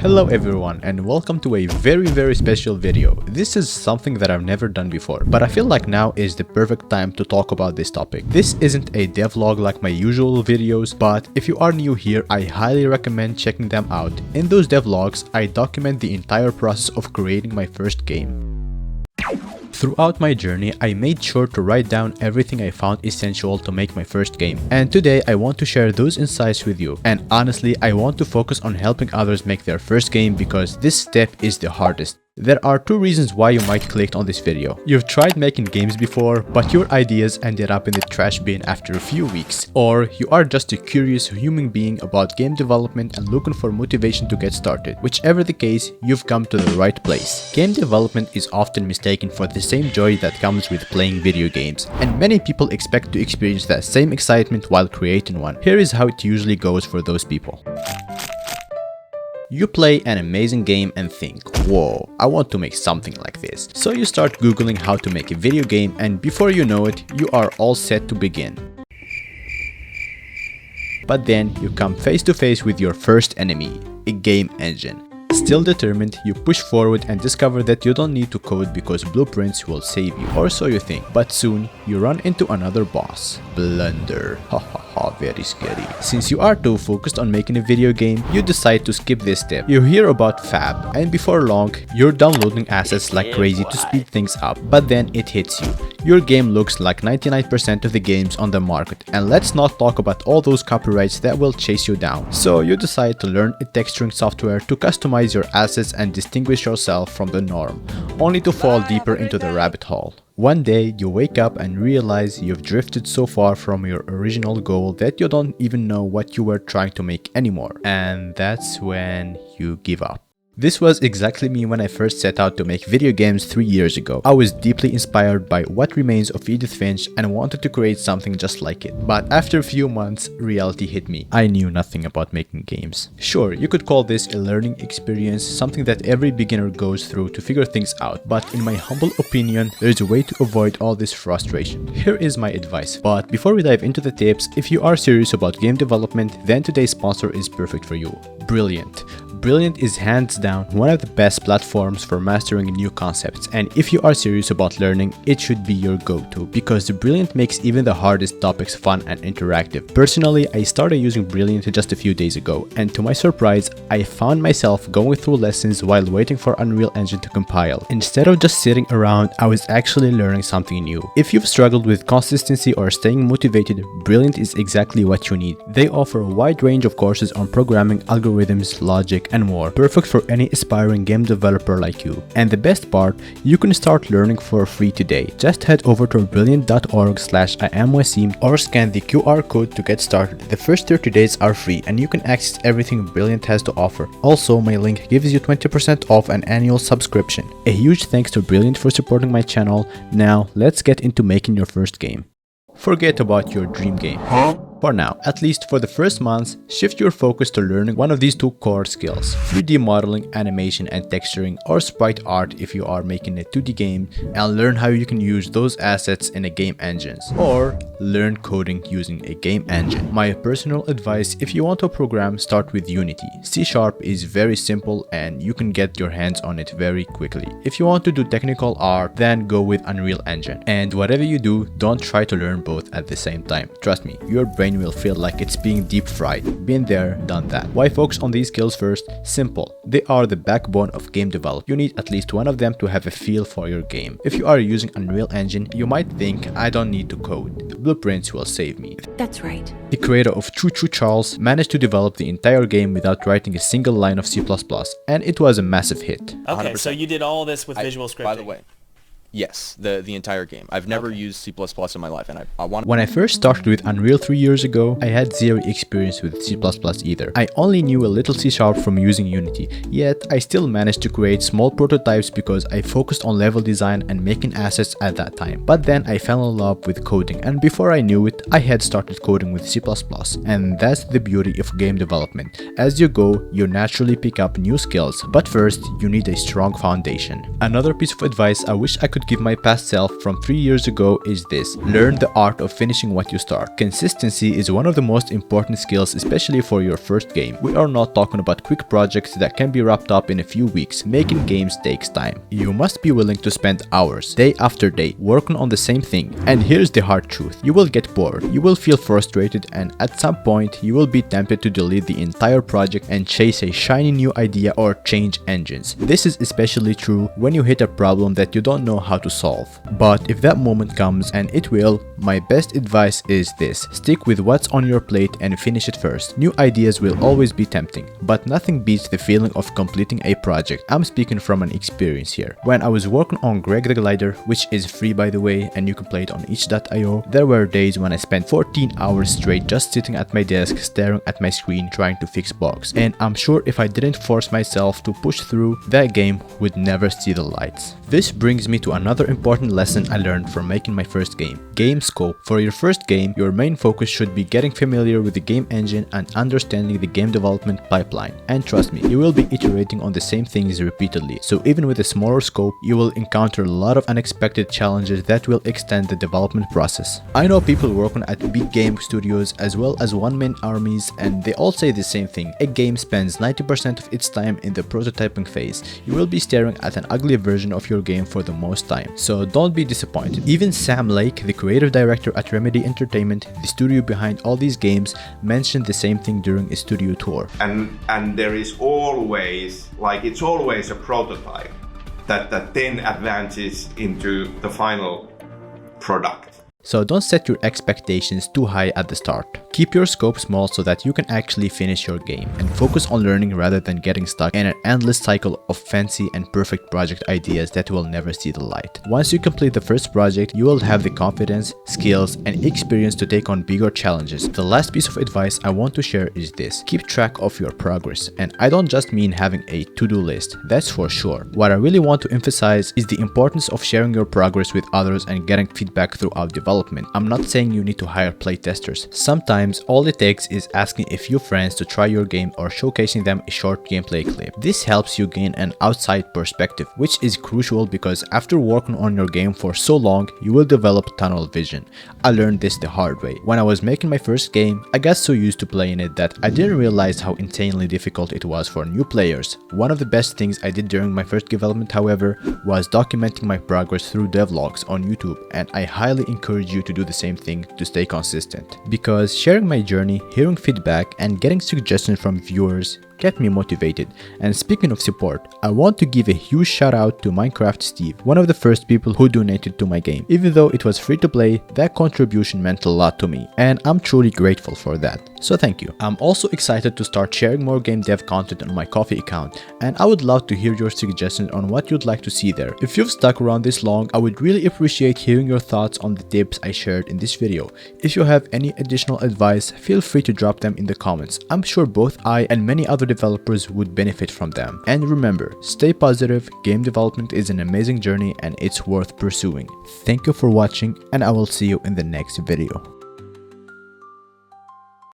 Hello everyone and welcome to a very special video. This is something that I've never done before, but I feel like now is the perfect time to talk about this topic. This isn't a devlog like my usual videos, but if you are new here, I highly recommend checking them out. In those devlogs, I document the entire process of creating my first game. Throughout my journey, I made sure to write down everything I found essential to make my first game. And today, I want to share those insights with you. And honestly, I want to focus on helping others make their first game because this step is the hardest. There are two reasons why you might click on this video. You've tried making games before, but your ideas ended up in the trash bin after a few weeks. Or you are just a curious human being about game development and looking for motivation to get started. Whichever the case, you've come to the right place. Game development is often mistaken for the same joy that comes with playing video games, and many people expect to experience that same excitement while creating one. Here is how it usually goes for those people. You play an amazing game and think, whoa, I want to make something like this. So you start googling how to make a video game, and before you know it, you are all set to begin. But then you come face to face with your first enemy, a game engine. Still determined, you push forward and discover that you don't need to code because blueprints will save you, or so you think. But soon, you run into another boss, Blender. Very scary. Since you are too focused on making a video game, you decide to skip this step. You hear about Fab, and before long, you're downloading assets like crazy to speed things up. But then it hits you. Your game looks like 99% of the games on the market, and let's not talk about all those copyrights that will chase you down. So you decide to learn a texturing software to customize your assets and distinguish yourself from the norm, only to fall deeper into the rabbit hole. One day, you wake up and realize you've drifted so far from your original goal that you don't even know what you were trying to make anymore. And that's when you give up. This was exactly me when I first set out to make video games 3 years ago. I was deeply inspired by What Remains of Edith Finch and wanted to create something just like it. But after a few months, reality hit me. I knew nothing about making games. Sure, you could call this a learning experience, something that every beginner goes through to figure things out. But in my humble opinion, there's a way to avoid all this frustration. Here is my advice. But before we dive into the tips, if you are serious about game development, then today's sponsor is perfect for you. Brilliant. Brilliant is hands down one of the best platforms for mastering new concepts, and if you are serious about learning, it should be your go-to because Brilliant makes even the hardest topics fun and interactive. Personally, I started using Brilliant just a few days ago, and to my surprise, I found myself going through lessons while waiting for Unreal Engine to compile. Instead of just sitting around, I was actually learning something new. If you've struggled with consistency or staying motivated, Brilliant is exactly what you need. They offer a wide range of courses on programming, algorithms, logic, and more, perfect for any aspiring game developer like you. And the best part, you can start learning for free today. Just head over to brilliant.org/IamWasim or scan the QR code to get started. The first 30 days are free and you can access everything Brilliant has to offer. Also, my link gives you 20% off an annual subscription. A huge thanks to Brilliant for supporting my channel. Now, let's get into making your first game. Forget about your dream game. For now, at least for the first months, shift your focus to learning one of these two core skills: 3D modeling, animation and texturing, or sprite art if you are making a 2D game, and learn how you can use those assets in a game engine, or learn coding using a game engine. My personal advice, if you want to program, start with Unity. C# is very simple and you can get your hands on it very quickly. If you want to do technical art, then go with Unreal Engine. And whatever you do, don't try to learn both at the same time. Trust me, your brain will feel like it's being deep fried. Been there, done that. Why focus on these skills first? Simple. They are the backbone of game development. You need at least one of them to have a feel for your game. If you are using Unreal Engine, you might think, I don't need to code. Blueprints will save me. That's right. The creator of Choo Choo Charles managed to develop the entire game without writing a single line of C++, and it was a massive hit. Okay, 100%. so you did all this with visual scripting. By the way, yes, the entire game. I've never used C++ in my life, and I want. When I first started with Unreal 3 years ago, I had zero experience with C++ either. I only knew a little C# from using Unity, yet I still managed to create small prototypes because I focused on level design and making assets at that time. But then I fell in love with coding, and before I knew it, I had started coding with C++. And that's the beauty of game development. As you go, you naturally pick up new skills, but first, you need a strong foundation. Another piece of advice I wish I could would give my past self from 3 years ago is this: learn the art of finishing what you start. Consistency is one of the most important skills, especially for your first game. We are not talking about quick projects that can be wrapped up in a few weeks. Making games takes time. You must be willing to spend hours, day after day, working on the same thing. And here's the hard truth: you will get bored, you will feel frustrated, and at some point you will be tempted to delete the entire project and chase a shiny new idea or change engines. This is especially true when you hit a problem that you don't know how to solve. But if that moment comes, and it will, my best advice is this: stick with what's on your plate and finish it first. New ideas will always be tempting, but nothing beats the feeling of completing a project. I'm speaking from an experience here. When I was working on Greg the Glider, which is free by the way, and you can play it on itch.io, there were days when I spent 14 hours straight just sitting at my desk staring at my screen trying to fix bugs. And I'm sure if I didn't force myself to push through, that game would never see the lights. This brings me to another important lesson I learned from making my first game: game scope. For your first game, your main focus should be getting familiar with the game engine and understanding the game development pipeline. And trust me, you will be iterating on the same things repeatedly, so even with a smaller scope, you will encounter a lot of unexpected challenges that will extend the development process. I know people working at big game studios as well as one-man armies, and they all say the same thing: a game spends 90% of its time in the prototyping phase. You will be staring at an ugly version of your game for the most time, so don't be disappointed. Even Sam Lake, the creative director at Remedy Entertainment, the studio behind all these games, mentioned the same thing during a studio tour. And there is always, like, it's always a prototype that then advances into the final product. So don't set your expectations too high at the start. Keep your scope small so that you can actually finish your game, and focus on learning rather than getting stuck in an endless cycle of fancy and perfect project ideas that will never see the light. Once you complete the first project, you will have the confidence, skills, and experience to take on bigger challenges. The last piece of advice I want to share is this: keep track of your progress. And I don't just mean having a to-do list, that's for sure. What I really want to emphasize is the importance of sharing your progress with others and getting feedback throughout development. I'm not saying you need to hire playtesters. Sometimes all it takes is asking a few friends to try your game or showcasing them a short gameplay clip. This helps you gain an outside perspective, which is crucial because after working on your game for so long, you will develop tunnel vision. I learned this the hard way. When I was making my first game, I got so used to playing it that I didn't realize how insanely difficult it was for new players. One of the best things I did during my first development, however, was documenting my progress through devlogs on YouTube, and I highly encourage you to do the same thing to stay consistent. Because sharing my journey, hearing feedback, and getting suggestions from viewers kept me motivated. And speaking of support, I want to give a huge shout out to Minecraft Steve, one of the first people who donated to my game. Even though it was free to play, that contribution meant a lot to me, and I'm truly grateful for that. So thank you. I'm also excited to start sharing more game dev content on my Ko-fi account, and I would love to hear your suggestions on what you'd like to see there. If you've stuck around this long, I would really appreciate hearing your thoughts on the tips I shared in this video. If you have any additional advice, feel free to drop them in the comments. I'm sure both I and many other developers would benefit from them. And remember, stay positive. Game development is an amazing journey and it's worth pursuing. Thank you for watching, and I will see you in the next video.